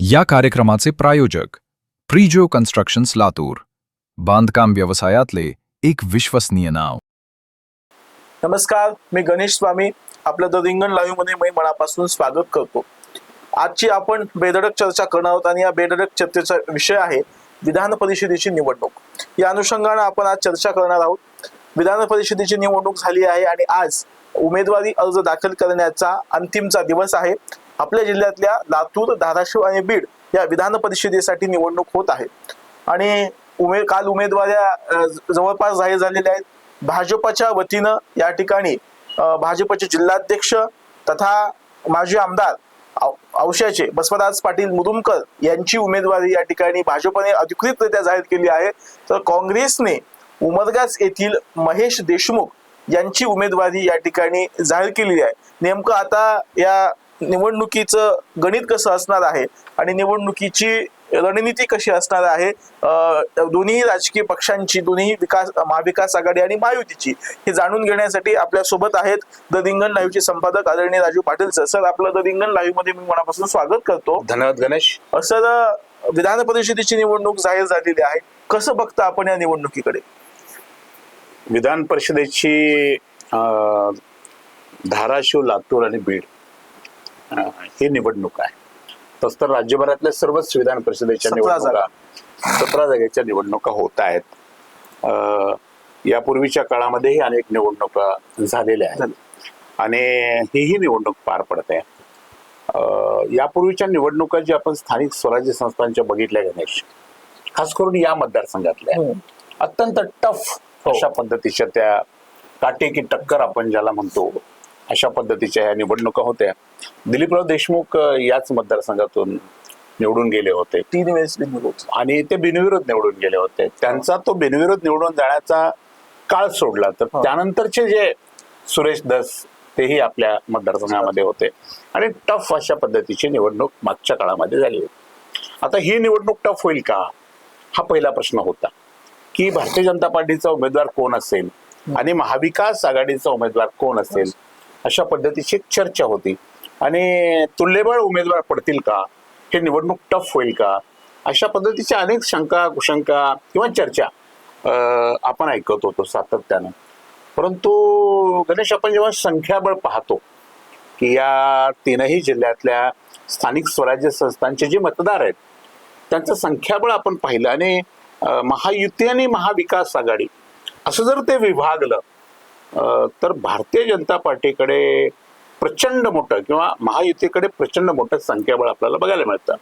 या कार्यक्रमाचे प्रायोजक प्रिजो कन्स्ट्रक्शन्स लातूर, बांधकाम व्यवसायातले एक विश्वसनीय नाव. नमस्कार, मी गणेश स्वामी. आपल्या द रिंगण लाईव्ह मध्ये मी मनापासून स्वागत करतो. आजची आपण बेधडक चर्चा करणार आहोत आणि या बेधडक चर्चेचा विषय आहे विधान परिषदेची निवडणूक. या अनुषंगाने आपण आज चर्चा करणार आहोत. विधान परिषदेची निवडणूक झाली आहे आणि आज उमेदवारी अर्ज दाखल करण्याचा अंतिमचा दिवस आहे. आपल्या जिल्ह्यातल्या लातूर, धाराशिव आणि बीड या विधान परिषदेसाठी निवडणूक होत आहे आणि काल उमेदवाऱ्या जवळपास जाहीर झालेल्या आहेत. भाजपच्या वतीनं या ठिकाणी भाजपचे जिल्हाध्यक्ष तथा माजी आमदार औश्याचे बसवराज पाटील मुरुमकर यांची उमेदवारी या ठिकाणी भाजपने अधिकृतरित्या जाहीर केली आहे. तर काँग्रेसने उमरगास येथील महेश देशमुख यांची उमेदवारी या ठिकाणी जाहीर केली आहे. नेमकं आता या निवडणुकीचं गणित कसं असणार आहे आणि निवडणुकीची रणनीती कशी असणार आहे, दोन्ही राजकीय पक्षांची, दोन्ही महाविकास आघाडी आणि महायुतीची, हे जाणून घेण्यासाठी आपल्या सोबत आहेत द रिंगण लाईव्हचे संपादक आदरणीय राजू पाटील सर. सर, आपलं द रिंगण लाईव्ह मध्ये मी मनापासून स्वागत करतो. धन्यवाद गणेश. सर, विधान परिषदेची निवडणूक जाहीर झालेली आहे, कसं बघता आपण या निवडणुकीकडे? विधान परिषदेची धाराशिव, लातूर आणि बीड ही निवडणूक आहे. तस तर राज्यभरातल्या सर्वच विधान परिषदेच्या निवडणुका 17 जागेच्या निवडणुका होत आहेत. यापूर्वीच्या काळामध्येही अनेक निवडणुका झालेल्या आहेत आणि ही निवडणूक पार पडत आहे. यापूर्वीच्या निवडणुका जी आपण स्थानिक स्वराज्य संस्थांच्या बघितल्या गणेश, खास करून या मतदारसंघातल्या अत्यंत टफ अशा पद्धतीच्या, त्या काटेकी टक्कर आपण ज्याला म्हणतो अशा पद्धतीच्या ह्या निवडणुका होत्या. दिलीपराव देशमुख याच मतदारसंघातून निवडून गेले होते 3 वेळेस आणि ते बिनविरोध निवडून गेले होते. त्यांचा तो बिनविरोध निवडून जाण्याचा काळ सोडला तर त्यानंतरचे जे सुरेश धस तेही आपल्या मतदारसंघामध्ये होते आणि टफ अशा पद्धतीची निवडणूक मागच्या काळामध्ये झाली होती. आता ही निवडणूक टफ होईल का, हा पहिला प्रश्न होता की भारतीय जनता पार्टीचा उमेदवार कोण असेल आणि महाविकास आघाडीचा उमेदवार कोण असेल, अशा पद्धतीची चर्चा होती. आणि तुल्यबळ उमेदवार पडतील का, हे निवडणूक टफ होईल का, अशा पद्धतीच्या अनेक शंका, कुशंका किंवा चर्चा आपण ऐकत होतो सातत्यानं. परंतु गणेश, आपण जेव्हा संख्याबळ पाहतो की या 3ही जिल्ह्यातल्या स्थानिक स्वराज्य संस्थांचे जे मतदार आहेत त्यांचं संख्याबळ आपण पाहिलं आणि महायुती आणि महाविकास आघाडी असं जर ते विभागलं तर भारतीय जनता पार्टीकडे प्रचंड मोठं किंवा महायुतीकडे प्रचंड मोठं संख्याबळ आपल्याला बघायला मिळतं.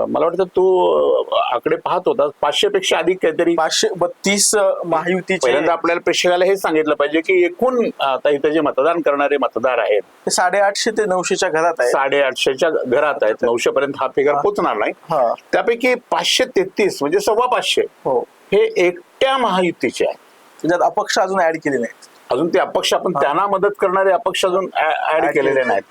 मला वाटतं तू आकडे पाहत होता 500 पेक्षा अधिक काहीतरी 532 महायुतीचे. पहिल्यांदा आपल्याला प्रेक्षकाला हे सांगितलं पाहिजे की एकूण आता इथे जे मतदान करणारे मतदार आहेत ते 850 ते 900च्या घरात आहेत. 850च्या घरात आहेत. 900 पर्यंत हा फिगर पोहोचणार नाही. त्यापैकी 533 म्हणजे 525 हे एकट्या महायुतीचे आहेत. त्याच्यात अपक्ष अजून ऍड केले नाहीत. अजून ते अपक्ष, आपण त्यांना मदत करणारे अपक्ष अजून ऍड केलेले नाहीत.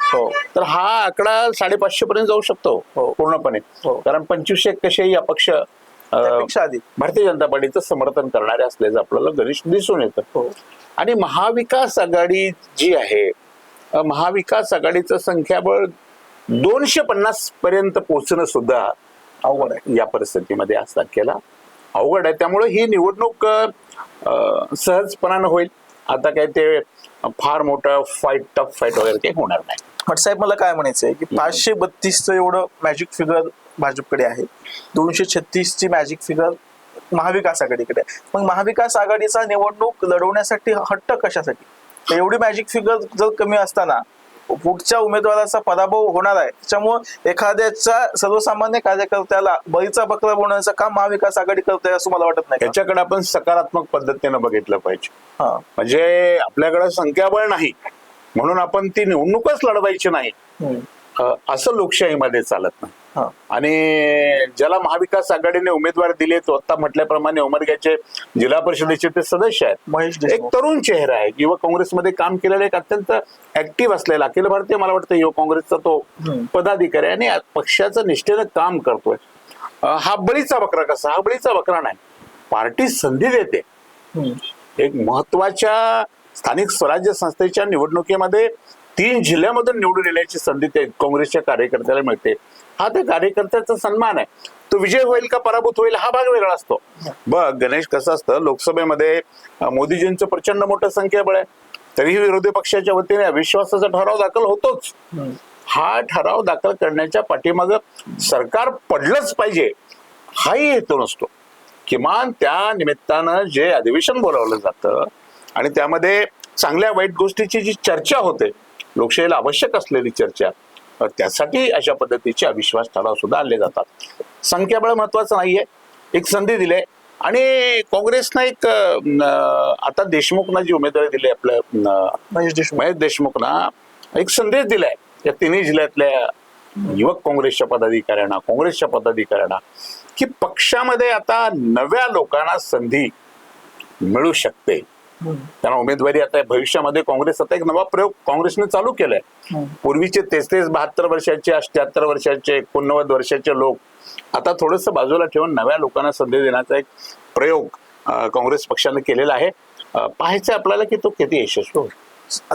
तर हा आकडा 550 पर्यंत जाऊ शकतो पूर्णपणे. कारण 25 कसेही अपक्ष भारतीय जनता पार्टीचं समर्थन करणारे असल्याचं आपल्याला गणेश दिसून येतं. आणि महाविकास आघाडी जी आहे, महाविकास आघाडीचं संख्याबळ 250 पर्यंत पोहोचणं सुद्धा अवघड आहे. या परिस्थितीमध्ये आज तारखेला अवघड आहे. त्यामुळे ही निवडणूक सहजपणानं होईल. आता काय ते फार मोठं टफ फाईट वगैरे काही होणार नाही. भट साहेब, मला काय म्हणायचंय की 532चं एवढं मॅजिक फिगर भाजपकडे आहे, 236ची मॅजिक फिगर महाविकास आघाडीकडे आहे. मग महाविकास आघाडीचा निवडणूक लढवण्यासाठी हट्ट कशासाठी? तर एवढी मॅजिक फिगर जर कमी असताना पुढच्या उमेदवाराचा पराभव होणार आहे, त्याच्यामुळे एखाद्याच्या सर्वसामान्य कार्यकर्त्याला बळीचा बकरा बनवण्याचं काम महाविकास आघाडी करते असं मला वाटत नाही. याच्याकडे आपण सकारात्मक पद्धतीने बघितलं पाहिजे. म्हणजे आपल्याकडे संख्याबळ नाही म्हणून आपण ती निवडणूकच लढवायची नाही असं लोकशाहीमध्ये चालत नाही. आणि ज्याला महाविकास आघाडीने उमेदवार दिले, तो आता म्हटल्याप्रमाणे उमरग्याचे जिल्हा परिषदेचे ते सदस्य आहेत. महेश एक तरुण चेहरा आहे, युवक काँग्रेसमध्ये काम केलेला, एक अत्यंत ऍक्टिव्ह असलेला अखिल भारतीय मला वाटतं युवक काँग्रेसचा तो पदाधिकारी आणि पक्षाचं निष्ठेनं काम करतोय. हा बळीचा बकरा कसा? हा बळीचा बकरा नाही. पार्टी संधी देते. एक महत्वाच्या स्थानिक स्वराज्य संस्थेच्या निवडणुकीमध्ये 3 जिल्ह्यामधून निवडून येण्याची संधी ते काँग्रेसच्या कार्यकर्त्याला मिळते. हा त्या कार्यकर्त्याचा सन्मान आहे. तो विजय होईल का पराभूत होईल हा भाग वेगळा असतो. बघ गणेश, कसं असतं, लोकसभेमध्ये मोदीजींचं प्रचंड मोठं संख्याबळ आहे, तरीही विरोधी पक्षाच्या वतीने अविश्वासाचा ठराव दाखल होतोच. हा ठराव दाखल करण्याच्या पाठीमागं सरकार पडलंच पाहिजे हाही हेतू नसतो. किमान त्या निमित्तानं जे अधिवेशन बोलावलं जातं आणि त्यामध्ये चांगल्या वाईट गोष्टीची जी चर्चा होते, लोकशाहीला आवश्यक असलेली चर्चा, त्यासाठी अशा पद्धतीचे अविश्वास ठराव सुद्धा आणले जातात. संख्याबळ महत्वाचं नाहीये, एक संधी दिली आणि काँग्रेसनं एक आता देशमुखना जी उमेदवारी दिली आपल्या महेश देशमुखना एक संदेश दिलाय या तिन्ही जिल्ह्यातल्या युवक काँग्रेसच्या पदाधिकाऱ्यांना, काँग्रेसच्या पदाधिकाऱ्यांना, की पक्षामध्ये आता नव्या लोकांना संधी मिळू शकते. त्यांना उमेदवारी आता भविष्यामध्ये काँग्रेस आता एक नवा प्रयोग काँग्रेसने चालू केलाय. पूर्वीचे 73 वर्षाचे 78 वर्षाचे 89 वर्षाचे लोक आता थोडंसं बाजूला ठेवून नव्या लोकांना संधी देण्याचा एक प्रयोग काँग्रेस पक्षाने केलेला आहे. पाहायचं आपल्याला की तो किती यशस्वी होईल.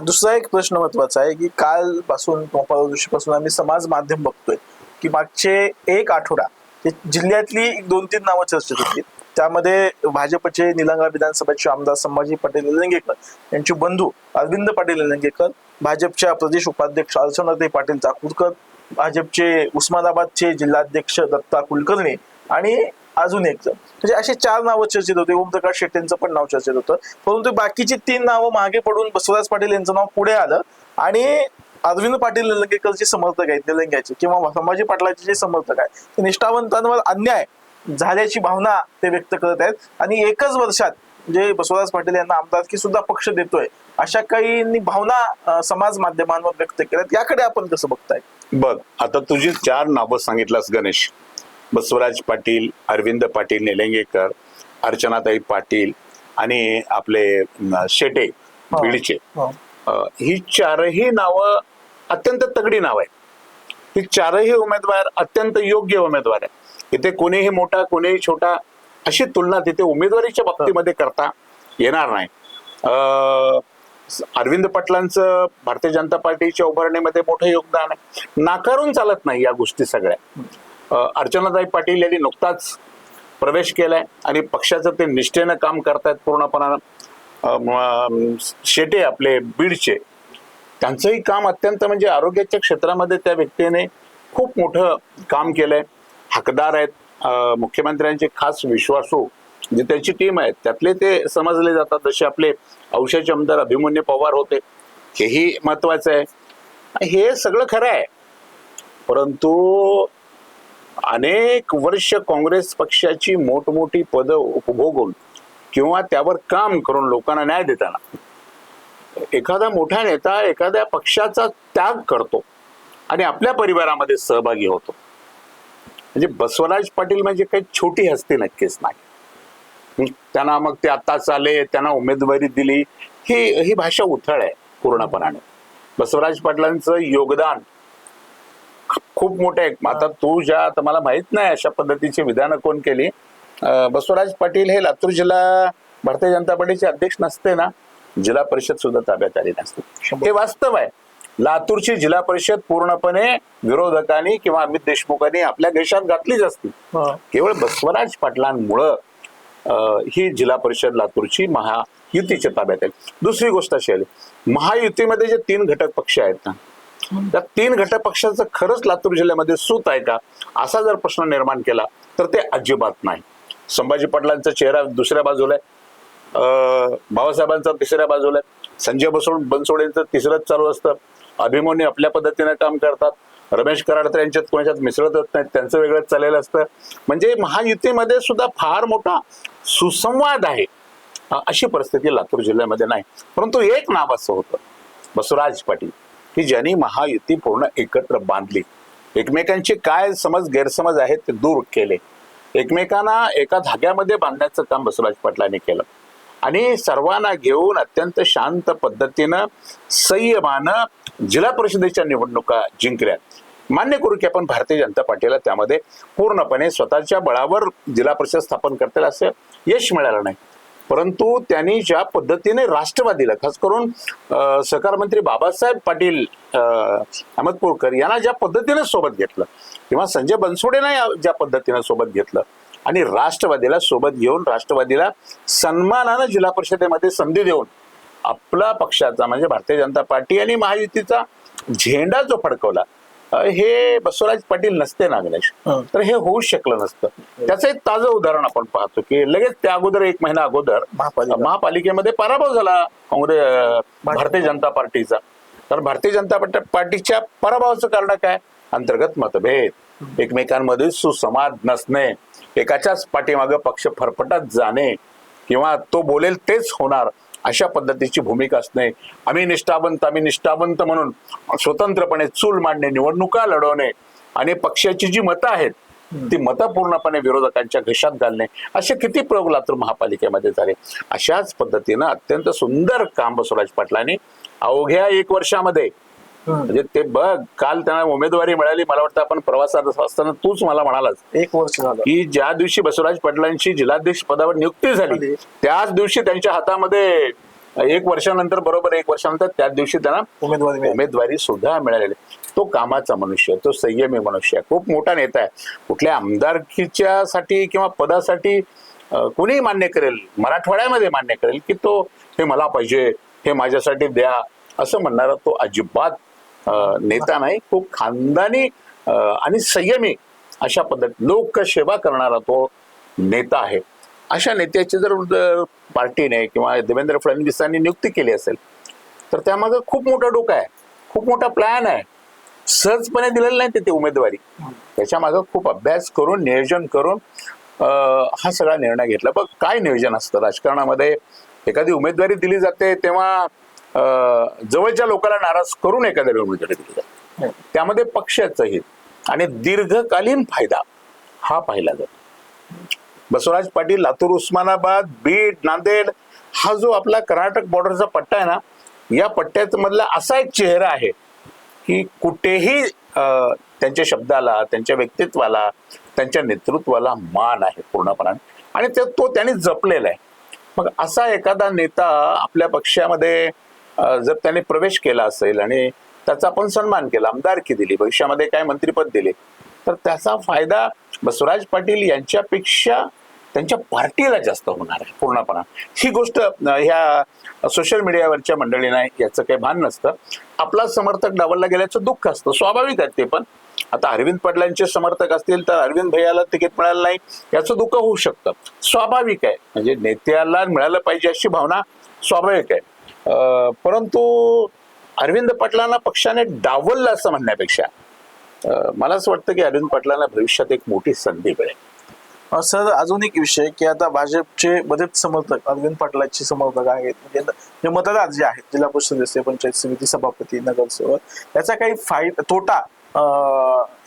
दुसरा एक प्रश्न महत्वाचा आहे की कालपासून परवा दिवशीपासून आम्ही समाज माध्यम बघतोय की मागचे एक आठवडा जिल्ह्यातली 2-3 नावं चर्चेत होती. त्यामध्ये भाजपचे निलंगा विधानसभेचे आमदार संभाजी पाटील निलंगेकर यांचे बंधू अरविंद पाटील निलंगेकर, भाजपच्या प्रदेश उपाध्यक्ष अर्चनाताई पाटील चाकूरकर, भाजपचे उस्मानाबादचे जिल्हाध्यक्ष दत्ता कुलकर्णी आणि अजून एक जण, म्हणजे असे 4 नावं चर्चेत होते. ओमप्रकाश शेट्टींचं पण नाव चर्चेत होतं. परंतु बाकीची 3 नावं मागे पडून बसवराज पाटील यांचं नाव पुढे आलं आणि अरविंद पाटील निलंगेकरचे समर्थक आहेत निलंग्याचे किंवा संभाजी पाटलाचे जे समर्थक आहेत ते निष्ठावंतांवर अन्याय झाल्याची भावना ते व्यक्त करत आहेत आणि एकच वर्षात जे बसवराज पाटील यांना आमदारकी सुद्धा पक्ष देतोय अशा काही भावना समाज माध्यमांवर व्यक्त केल्यात. याकडे आपण कसं बघताय? बघ, आता तुझी 4 नावं सांगितलंस गणेश, बसवराज पाटील, अरविंद पाटील निलंगेकर, अर्चनाताई पाटील आणि आपले शेटे बीडचे, ही 4ही नावं अत्यंत तगडी नाव आहेत. ही 4ही उमेदवार अत्यंत योग्य उमेदवार आहेत. इथे कोणीही मोठा कोणीही छोटा अशी तुलना तिथे उमेदवारीच्या बाबतीमध्ये करता येणार नाही. अरविंद पाटलांचं भारतीय जनता पार्टीच्या उभारणीमध्ये मोठं योगदान आहे, नाकारून चालत नाही या गोष्टी सगळ्या. अर्चनाताई पाटील यांनी नुकताच प्रवेश केलाय आणि पक्षाचं ते निष्ठेनं काम करतायत पूर्णपणानं. शेटे आपले बीडचे, त्यांचंही काम अत्यंत म्हणजे आरोग्याच्या क्षेत्रामध्ये त्या व्यक्तीने खूप मोठं काम केलंय. हकदार आहेत, मुख्यमंत्र्यांचे खास विश्वासू जे त्यांची टीम आहे त्यातले ते समजले जातात. जसे आपले औषधाचे आमदार अभिमन्यू पवार होते, हेही महत्वाचं आहे. हे सगळं खरं आहे, परंतु अनेक वर्ष काँग्रेस पक्षाची मोठमोठी पदं उपभोगून किंवा त्यावर काम करून लोकांना न्याय देताना एखादा मोठा नेता एखाद्या पक्षाचा त्याग करतो आणि आपल्या परिवारामध्ये सहभागी होतो. म्हणजे बसवराज पाटील म्हणजे काही छोटी हस्ती नक्कीच नाही. त्यांना मग ते आताच आले, त्यांना उमेदवारी दिली, ही भाषा उथळ आहे पूर्णपणाने. बसवराज पाटलांचं योगदान खूप मोठं आहे. आता तू आता मला माहित नाही अशा पद्धतीची विधानं कोण केली. बसवराज पाटील हे लातूर जिल्हा भारतीय जनता पार्टीचे अध्यक्ष नसते ना, जिल्हा परिषद सुद्धा ताब्यात आली नसते. हे वास्तव आहे. लातूरची जिल्हा परिषद पूर्णपणे विरोधकांनी किंवा अमित देशमुखांनी आपल्या देशात घातलीच असती. केवळ बसवराज पाटलांमुळं ही जिल्हा परिषद लातूरची महायुतीच्या ताब्यात आहे. दुसरी गोष्ट अशी आली, महायुतीमध्ये जे 3 घटक पक्ष आहेत ना, त्या 3 घटक पक्षाचं खरंच लातूर जिल्ह्यामध्ये सूत आहे का असा जर प्रश्न निर्माण केला तर ते अजिबात नाही. संभाजी पाटलांचा चेहरा दुसऱ्या बाजूला आहे, बाबासाहेबांचा तिसऱ्या बाजूला आहे, संजय बनसोडेंचं तिसरंच चालू असतं, अभिमन्यू आपल्या पद्धतीने काम करतात, रमेश कराड यांच्यात कोणाच्यात मिसळतच नाहीत, त्यांचं वेगळंच चाललेलं असतं. म्हणजे महायुतीमध्ये सुद्धा फार मोठा सुसंवाद आहे अशी परिस्थिती लातूर जिल्ह्यामध्ये नाही. परंतु एक नाव असं होतं बसवराज पाटील की ज्यांनी महायुती पूर्ण एकत्र बांधली, एकमेकांचे काय गैरसमज आहेत ते दूर केले, एकमेकांना एका धाग्यामध्ये बांधण्याचं काम बसवराज पाटलांनी केलं आणि सर्वांना घेऊन अत्यंत शांत पद्धतीनं संयमानं जिल्हा परिषदेच्या निवडणुका जिंकल्या. मान्य करू की आपण भारतीय जनता पार्टीला त्यामध्ये पूर्णपणे स्वतःच्या बळावर जिल्हा परिषद स्थापन करतील असं यश मिळालं नाही. परंतु त्यांनी ज्या पद्धतीने राष्ट्रवादीला, खास करून सहकार मंत्री बाबासाहेब पाटील अहमदपूरकर यांना ज्या पद्धतीने सोबत घेतलं, किंवा संजय बनसोडेंना ज्या पद्धतीने सोबत घेतलं आणि राष्ट्रवादीला सोबत घेऊन राष्ट्रवादीला सन्मानानं जिल्हा परिषदेमध्ये संधी देऊन आपला पक्षाचा म्हणजे भारतीय जनता पार्टी आणि महायुतीचा झेंडा जो फडकवला, हे बसवराज पाटील नसते ना गणेश, तर हे होऊ शकलं नसतं. त्याचं एक ताजं उदाहरण आपण पाहतो की लगेच त्या अगोदर 1 महिना अगोदर महापालिकेमध्ये पराभव झाला भारतीय जनता पार्टीचा. तर भारतीय जनता पार्टीच्या पराभवाचं कारण काय? अंतर्गत मतभेद, एकमेकांमध्ये सुसंवाद नसणे, एकाच्याच पाठीमागे पक्ष फरफटत जाणे, किंवा तो बोलेल तेच होणार अशा पद्धतीची भूमिका असणे, आम्ही निष्ठावंत म्हणून स्वतंत्रपणे चूल मांडणे, निवडणुका लढवणे आणि पक्षाची जी मतं आहेत ती मतं पूर्णपणे विरोधकांच्या घशात घालणे, असे किती प्रयोग लातूर महापालिकेमध्ये झाले. अशाच पद्धतीनं अत्यंत सुंदर काम बसवराज पाटलांनी अवघ्या 1 वर्षामध्ये, म्हणजे ते बघ, काल त्यांना उमेदवारी मिळाली, मला वाटतं आपण प्रवासात असताना तूच मला म्हणालास 1 वर्ष झालं की ज्या दिवशी बसवराज पाटलांची जिल्हाध्यक्ष पदावर नियुक्ती झाली त्याच दिवशी त्यांच्या हातामध्ये 1 वर्षानंतर, बरोबर 1 वर्षानंतर त्याच दिवशी त्यांना उमेदवारी सुद्धा मिळालेली. तो कामाचा मनुष्य, तो संयमी मनुष्य, खूप मोठा नेता आहे. कुठल्या आमदारकीच्या साठी किंवा पदासाठी कोणीही मान्य करेल, मराठवाड्यामध्ये मान्य करेल की तो हे मला पाहिजे, हे माझ्यासाठी द्या असं म्हणणारा तो अजिबात नेता नाही. खूप खानदानी आणि संयमी अशा पद्धती लोकसेवा करणारा तो नेता आहे. अशा नेत्याची जर पार्टीने किंवा देवेंद्र फडणवीसांनी नियुक्ती केली असेल तर त्यामागे खूप मोठं डोकं आहे, खूप मोठा प्लॅन आहे. सहजपणे दिलेलं नाही ते उमेदवारी, त्याच्या मागे खूप अभ्यास करून, नियोजन करून हा सगळा निर्णय घेतला. बघ, काय नियोजन असतं राजकारणामध्ये. एखादी उमेदवारी दिली जाते तेव्हा जवळच्या लोकांना नाराज करून एखाद्या उमेदवारी दिली जाते, त्यामध्ये पक्षाचं हित आणि दीर्घकालीन फायदा हा पाहिला जातो. बसवराज पाटील लातूर, उस्मानाबाद, बीड, नांदेड हा जो आपला कर्नाटक बॉर्डरचा पट्टा आहे ना, या पट्ट्यात मधला असा एक चेहरा आहे की कुठेही त्यांच्या शब्दाला, त्यांच्या व्यक्तित्वाला, त्यांच्या नेतृत्वाला मान आहे पूर्णपणे, आणि तो त्यांनी जपलेला आहे. मग असा एखादा नेता आपल्या पक्षामध्ये जर त्याने प्रवेश केला असेल आणि त्याचा आपण सन्मान केला, आमदारकी दिली, भविष्यामध्ये काय मंत्रिपद दिले, तर त्याचा फायदा बसवराज पाटील यांच्यापेक्षा त्यांच्या पार्टीला जास्त होणार आहे पूर्णपणे. ही गोष्ट ह्या सोशल मीडियावरच्या मंडळींना याचं काही भान नसतं. आपला समर्थक डावलला गेल्याचं दुःख असतं, स्वाभाविक आहे ते. पण आता अरविंद पाटलांचे समर्थक असतील तर अरविंद भैयाला तिकीट मिळालं नाही याचं दुःख होऊ शकतं, स्वाभाविक आहे. म्हणजे नेत्याला मिळालं पाहिजे अशी भावना स्वाभाविक आहे. परंतु अरविंद पाटलांना पक्षाने डावललं असं म्हणण्यापेक्षा मला असं वाटतं की अरविंद पाटलांना भविष्यात एक मोठी संधी मिळेल. सर, अजून एक विषय की आता भाजपचे बरेच समर्थक अरविंद पाटलांचे समर्थक आहेत, म्हणजे जे मतदार जे आहेत, जिल्हा परिषद सदस्य, पंचायत समिती सभापती, नगरसेवक, याचा काही तोटा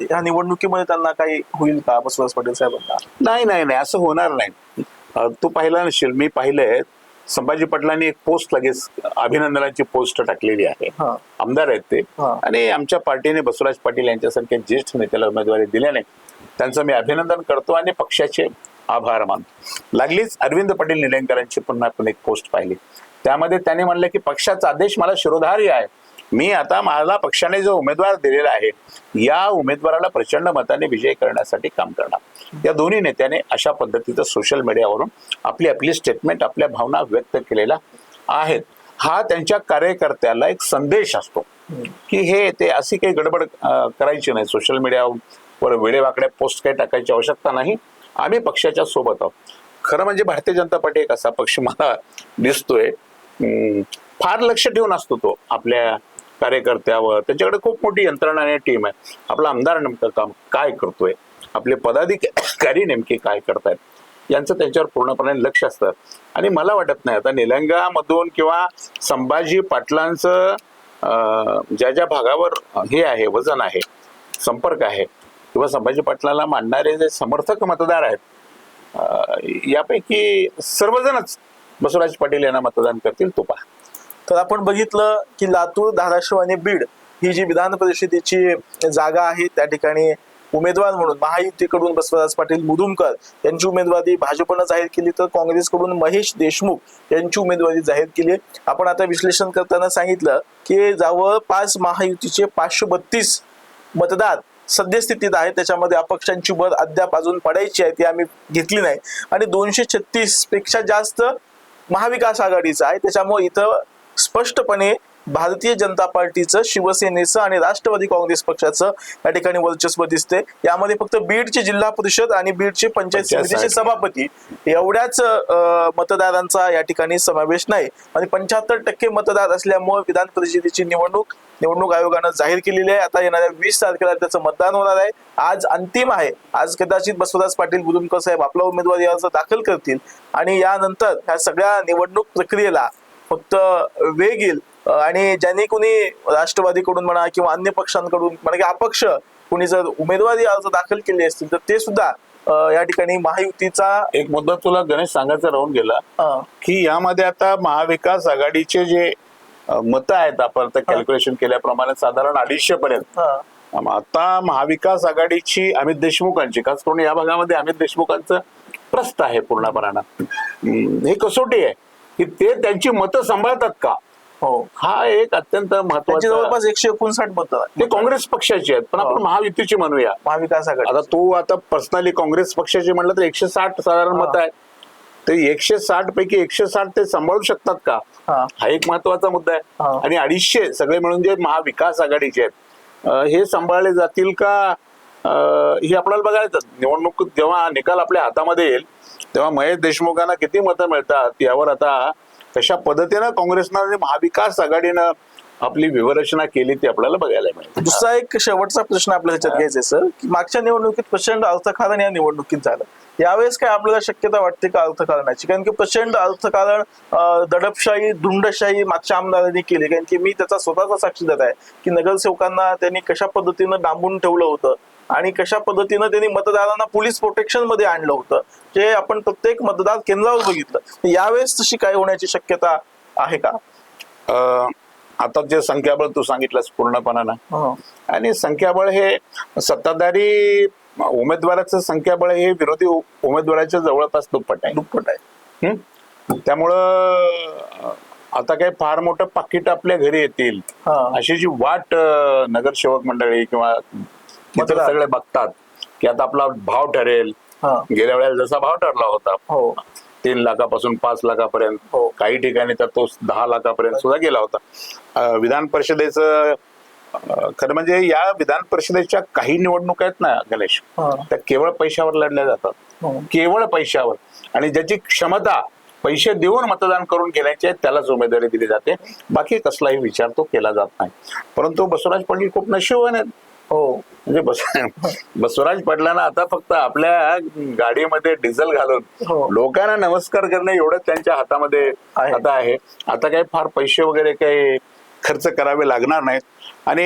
या निवडणुकीमध्ये त्यांना काही होईल का बसवराज पाटील साहेबांना? नाही नाही नाही, असं होणार नाही. तू पाहिला नसेल, मी पाहिलंय, संभाजी पाटलांनी एक पोस्ट लगेच अभिनंदनाची पोस्ट टाकलेली आहे. आमदार आहेत ते, आणि आमच्या पार्टीने बसवराज पाटील यांच्यासारख्या ज्येष्ठ नेत्याला उमेदवारी दिल्याने त्यांचं मी अभिनंदन करतो आणि पक्षाचे आभार मानतो. लागलीच अरविंद पाटील निलंगेकरांची पुन्हा आपण एक पोस्ट पाहिली, त्यामध्ये त्यांनी म्हणलं की पक्षाचा आदेश मला शिरोधार्य आहे, मी आता मला पक्षाने जो उमेदवार दिलेला आहे या उमेदवाराला प्रचंड मताने विजयी करण्यासाठी काम करणार. या दोन्ही नेत्याने अशा पद्धतीचं सोशल मीडियावरून आपली स्टेटमेंट, आपल्या भावना व्यक्त केलेल्या आहेत. हा त्यांच्या कार्यकर्त्याला एक संदेश असतो की हे ते अशी काही गडबड करायची नाही, सोशल मीडियावर वेडेवाकड्या पोस्ट काही टाकायची आवश्यकता नाही, आम्ही पक्षाच्या सोबत आहोत. खरं म्हणजे भारतीय जनता पार्टी एक असा पक्ष मला दिसतोय फार लक्ष ठेवून असतो तो आपल्या कार्यकर्त्यावर. त्यांच्याकडे खूप मोठी यंत्रणा आणि टीम आहे. आपला आमदार नेमकं काम काय करतोय, आपले पदाधिकारी नेमके काय करतायत, यांचं त्यांच्यावर पूर्णपणे लक्ष असतं. आणि मला वाटत नाही आता निलंगामधून किंवा संभाजी पाटलांचं ज्या ज्या भागावर हे आहे, वजन आहे, संपर्क आहे, किंवा संभाजी पाटलांना मानणारे जे समर्थक मतदार आहेत, यापैकी सर्वजणच बसवराज पाटील यांना मतदान करतील, तो पहा. तर आपण बघितलं की लातूर, धाराशिव आणि बीड ही जी विधान परिषदेची जागा आहे त्या ठिकाणी उमेदवार म्हणून महायुतीकडून बसवराज पाटील मुरुमकर यांची उमेदवारी भाजपनं जाहीर केली, तर काँग्रेसकडून महेश देशमुख यांची उमेदवारी जाहीर केली. आपण आता विश्लेषण करताना सांगितलं की जवळपास महायुतीचे 532 मतदार सद्यस्थितीत आहे, त्याच्यामध्ये अपक्षांची भर अद्याप अजून पडायची आहे, ती आम्ही घेतली नाही. आणि 236 पेक्षा जास्त महाविकास आघाडीचं आहे. त्याच्यामुळे इथं स्पष्टपणे भारतीय जनता पार्टीचं, शिवसेनेचं आणि राष्ट्रवादी काँग्रेस पक्षाचं या ठिकाणी वर्चस्व दिसते. यामध्ये फक्त बीडचे जिल्हा परिषद आणि बीडचे पंचायत समितीचे सभापती एवढ्याच मतदारांचा या ठिकाणी समावेश नाही. आणि 75% मतदार असल्यामुळे विधान परिषदेची निवडणूक आयोगानं जाहीर केलेली आहे. आता येणाऱ्या 20 तारखेला त्याचं मतदान होणार आहे. आज अंतिम आहे. आज कदाचित बसवराज पाटील मुरुमकर साहेब आपला उमेदवारी अर्ज दाखल करतील आणि यानंतर ह्या सगळ्या निवडणूक प्रक्रियेला फक्त वेग येईल. आणि ज्यांनी कोणी राष्ट्रवादीकडून म्हणा किंवा अन्य पक्षांकडून म्हणा की अपक्ष कोणी जर उमेदवारी अर्ज दाखल केले असतील तर ते सुद्धा या ठिकाणी महायुतीचा एक मुद्दा तुला गणेश सांगायचा राहून गेला की यामध्ये आता महाविकास आघाडीचे जे मतं आहेत, आपण कॅल्क्युलेशन केल्याप्रमाणे साधारण 250 पर्यंत. आता महाविकास आघाडीची अमित देशमुखांची, खास करून या भागामध्ये अमित देशमुखांचं प्रस्थ आहे पूर्णपणानं. हे कसोटी आहे की ते त्यांची मतं सांभाळतात का, हा एक अत्यंत महत्वाचा. जवळपास 159 मतं ते काँग्रेस पक्षाची आहेत, पण आपण महायुतीची म्हणूया, महाविकास आघाडी. आता तू आता पर्सनली काँग्रेस पक्षाची म्हणलं तर 160 साधारण मतं आहेत. ते 160 पैकी 160 ते सांभाळू शकतात का, हा एक महत्वाचा मुद्दा आहे. आणि 250 सगळे मिळून जे महाविकास आघाडीचे आहेत हे सांभाळले जातील का, हे आपल्याला बघायचं. निवडणूक जेव्हा निकाल आपल्या हातामध्ये येईल तेव्हा महेश देशमुखांना किती मतं मिळतात यावर आता कशा पद्धतीनं काँग्रेसनं आणि महाविकास आघाडीनं आपली व्यूहरचना केली ती आपल्याला बघायला मिळेल. दुसरा एक शेवटचा प्रश्न आपल्याला ह्याच्यात घ्यायचा आहे सर, की मागच्या निवडणुकीत प्रचंड अर्थकारण या निवडणुकीत झालं. यावेळेस काय आपल्याला शक्यता वाटते का अर्थकारणाची? कारण की प्रचंड अर्थकारण, दडपशाही, धुंडशाही मागच्या आमदारांनी केली. कारण की मी त्याचा स्वतःचा साक्षीदार आहे की नगरसेवकांना त्यांनी कशा पद्धतीनं डांबून ठेवलं होतं आणि कशा पद्धतीनं त्यांनी मतदारांना पोलीस प्रोटेक्शन मध्ये आणलं होतं, जे आपण प्रत्येक मतदार केंद्रावर बघितलं. यावेळेस तशी काय होण्याची शक्यता आहे का? आता जे संख्याबळ तू सांगितलंस पूर्णपणानं, आणि संख्याबळ हे सत्ताधारी उमेदवाराचं संख्याबळ हे विरोधी उमेदवाराच्या जवळपास दुप्पट आहे. त्यामुळं आता काही फार मोठं पाकिट आपल्या घरी येतील अशी जी वाट नगरसेवक मंडळी किंवा सगळे बघतात की आता आपला भाव ठरेल. गेल्या वेळेला जसा भाव ठरला होता 3 लाखापासून 5 लाखापर्यंत, काही ठिकाणी तर तो 10 लाखापर्यंत सुद्धा गेला होता. विधान परिषदेचं खरं म्हणजे या विधान परिषदेच्या काही निवडणुका आहेत ना गणेश, त्या केवळ पैशावर लढल्या जातात, केवळ पैशावर. आणि ज्याची क्षमता पैसे देऊन मतदान करून घेण्याचे त्यालाच उमेदवारी दिली जाते, बाकी कसलाही विचार तो केला जात नाही. परंतु बसवराज पाटील खूप नशीबवान आहेत. म्हणजे बसवराज पाटलांना आता फक्त आपल्या गाडीमध्ये डिझेल घालून लोकांना नमस्कार करणे एवढं त्यांच्या हातामध्ये आता आहे. आता काही फार पैसे वगैरे काही खर्च करावे लागणार नाहीत. आणि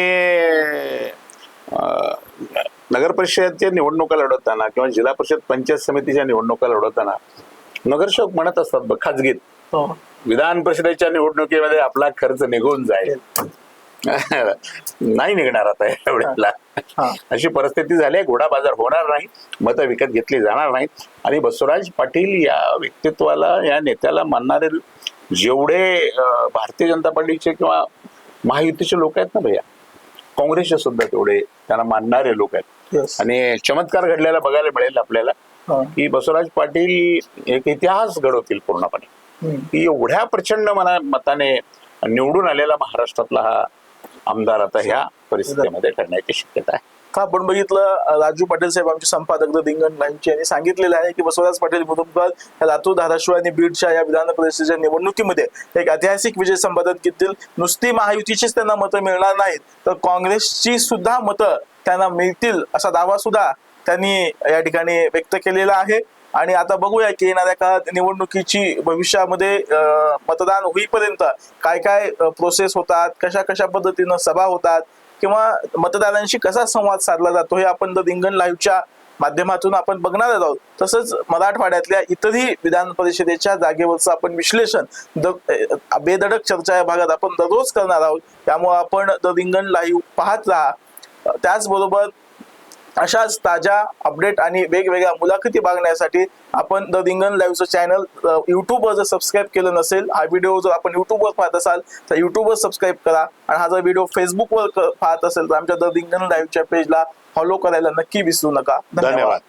नगर परिषदेच्या निवडणुका लढवताना किंवा जिल्हा परिषद पंचायत समितीच्या निवडणुका लढवताना नगरसेवक म्हणत असतात बघ खाजगीत, विधान परिषदेच्या निवडणुकीमध्ये आपला खर्च निघून जाईल. नाही निघणार आता एवढ्याला, अशी परिस्थिती झाली आहे. घोडा बाजार होणार नाही, मतं विकत घेतली जाणार नाहीत. आणि बसवराज पाटील या व्यक्तित्वाला, या नेत्याला मानणारे जेवढे भारतीय जनता पार्टीचे किंवा महायुतीचे लोक आहेत ना भैया, काँग्रेसचे सुद्धा तेवढे त्यांना मानणारे लोक आहेत. आणि चमत्कार घडलेला बघायला मिळेल आपल्याला की बसवराज पाटील एक इतिहास घडवतील पूर्णपणे, की एवढ्या प्रचंड मताने निवडून आलेला महाराष्ट्रातला हा आमदार आता ह्या परिस्थितीमध्ये ठरण्याची शक्यता आहे. आपण बघितलं राजू पाटील साहेब आमचे संपादक दिंगण लाईनचे यांनी सांगितलेलं आहे की बसवराज पाटील मुरुमकर लातूर, धाराशिव आणि बीडच्या या विधान परिषदेच्या निवडणुकीमध्ये एक ऐतिहासिक विजय संपादन करतील. नुसती महायुतीचीच त्यांना मतं मिळणार नाहीत तर काँग्रेसची सुद्धा मतं त्यांना मिळतील असा दावा सुद्धा त्यांनी या ठिकाणी व्यक्त केलेला आहे. आणि आता बघूया की येणाऱ्या काळात निवडणुकीची भविष्यामध्ये मतदान होईपर्यंत काय काय प्रोसेस होतात, कशा कशा पद्धतीनं सभा होतात किंवा मतदारांशी कसा संवाद साधला जातो हे आपण द रिंगण लाईव्हच्या माध्यमातून आपण बघणार आहोत. तसंच मराठवाड्यातल्या इतरही विधान परिषदेच्या जागेवरचं आपण विश्लेषण बेधडक चर्चा या भागात आपण दररोज करणार आहोत. त्यामुळे आपण द रिंगण लाईव्ह पाहत राहा. त्याचबरोबर अशाच ताज्या अपडेट आणि वेगवेगळ्या मुलाखती बघण्यासाठी आपण द रिंगण लाईव्हचं चॅनल यूट्यूबवर जर सबस्क्राईब केलं नसेल, हा व्हिडिओ जर आपण यूट्यूबवर पाहत असाल तर यूट्यूबवर सबस्क्राईब करा आणि हा जर व्हिडिओ फेसबुकवर पाहत असेल तर आमच्या द रिंगण लाईव्हच्या पेजला फॉलो करायला नक्की विसरू नका. धन्यवाद.